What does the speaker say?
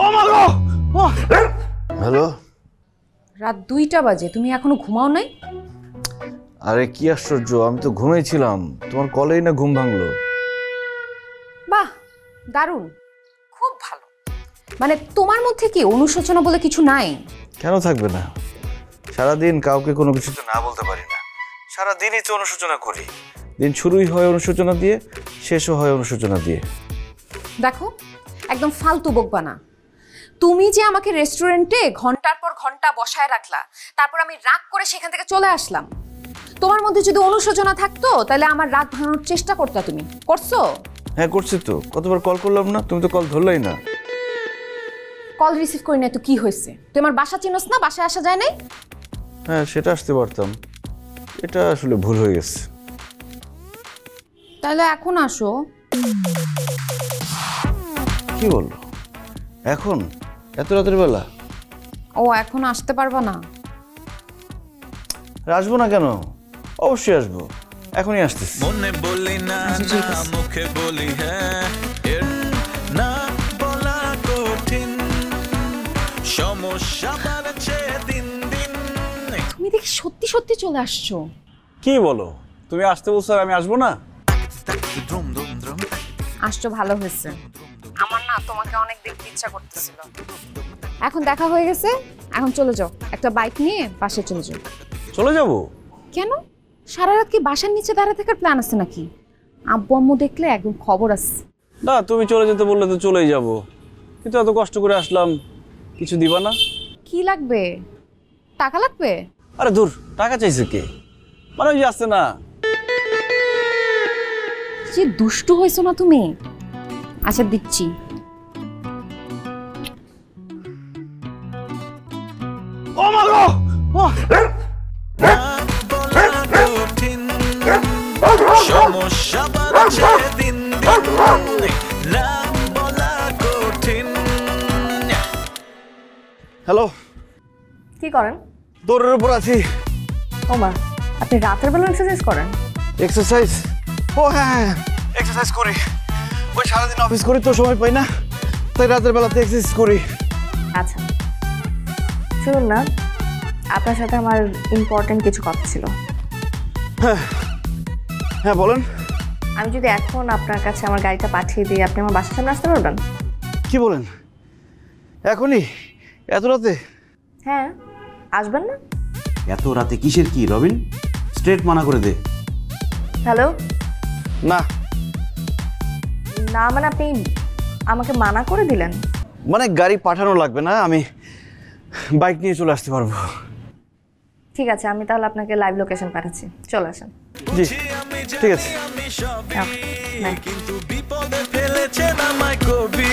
ও মা গো! হ্যালো, রাত 2টা বাজে, তুমি এখনো ঘুমাও নাই? আরে কি আশ্চর্য, আমি তো ঘুমাইছিলাম, তোমার কলেই না ঘুম ভাঙলো। বাহ, দারুণ, খুব ভালো। মানে তোমার মধ্যে কি অনুশোচনা বলে কিছু নাই? কেন থাকবে না? সারাদিন কাউকে কোনো কিছুতে না বলতে পারি না, সারাদিনই তো অনুশোচনা করি। দিন শুরুই হয় অনুশোচনা দিয়ে, শেষও হয় অনুশোচনা দিয়ে। দেখো, একদম ফালতু বকবা না। তুমি যে আমাকে রেস্টুরেন্টে ঘন্টার পর ঘন্টা বসায় রাখলা, তারপর আমি রাগ করে সেখান থেকে চলে আসলাম। তোমার মধ্যে যদি অনুশোচনা থাকতো তাহলে আমার রাগ ভাঙানোর চেষ্টা করতে, তুমি করছো? হ্যাঁ করছি তো, কতবার কল করলাম না, তুমি তো কল ধরলাই না। কল রিসিভ করি না তো কি হয়েছে? তুই আমার বাসা চিনোস না? বাসায় আসা যায় নাই? হ্যাঁ সেটা আসতে পারতাম, এটা আসলে ভুল হয়ে গেছে। তাহলে এখন আসো। কি বললো এখন এত রাতের বেলা? ও এখন আসতে পারবা না? আসবো না কেন, অবশ্যই আসবো, এখনই আসতেছি। মনে বলি না না মুখে বলি হ্যাঁ, এর না বলা কঠিন, সমস্যা বাড়ছে দিন দিন। তুমি দেখি সত্যি সত্যি চলে আসছো। কি বলো, তুমি আসতে বলছো আর আমি আসবো না? আসছো ভালো হয়েছে, আমার না তোমাকে অনেক দেখতে ইচ্ছা করতেছিল। এখন দেখা হয়ে গেছে, এখন চলে যাও, একটা বাইক নিয়ে বাসায় চলে যাও। চলে যাবো? কেন, সারা রাত কি বাসার নিচে দাঁড়া থাকার প্ল্যান আছে নাকি? আব্বু আম্মু দেখলে একদম খবর আছে। না তুমি চলে যেতে বললে তো চলেই যাবো, কিন্তু এত কষ্ট করে আসলাম, কিছু দিবা না? কি লাগবে? টাকা লাগবে? আরে দূর, টাকা চাইছে কে? মানে ওই যে আসছে না। যে দুষ্টু হয়েছো না তুমি। আচ্ছা দিচ্ছি। ও মা গো! সমস্যা বাড়ছে দিন দিন, না বলা কঠিন। হ্যালো, কি করেন? দৌড়ের উপর আছি। ওমা, আপনি রাতের বেলা এক্সারসাইজ করেন? এক্সারসাইজ? ও হ্যাঁ হ্যাঁ, এক্সারসাইজ করি। ওই সারাদিন অফিস করি তো সময় পাই না, তাই রাতের বেলাতে এক্সারসাইজ করি। আচ্ছা শুনুন না, আপনার সাথে আমার ইম্পর্টেন্ট কিছু কথা ছিল। হ্যাঁ হ্যাঁ বলেন। আমি যদি এখন আপনার কাছে আমার গাড়িটা পাঠিয়ে দিই, আপনি আমার বাসার সামনে আসতে পারবেন? কি বলেন, এখনই এত রাতে? হ্যাঁ, আসবেন না? এত রাতে কিসের কি রবিন, স্ট্রেট মানা করে দে। হ্যালো, না না মানে আপনি আমাকে মানা করে দিলেন? মানে গাড়ি পাঠানো লাগবে না, আমি বাইক নিয়ে চলে আসতে পারবো। ঠিক আছে, আমি তাহলে আপনাকে লাইভ লোকেশন পাঠাচ্ছি, চলে আসেন। জি ঠিক আছে। কিন্তু বিপদে ফেলেছে না মাই কবি।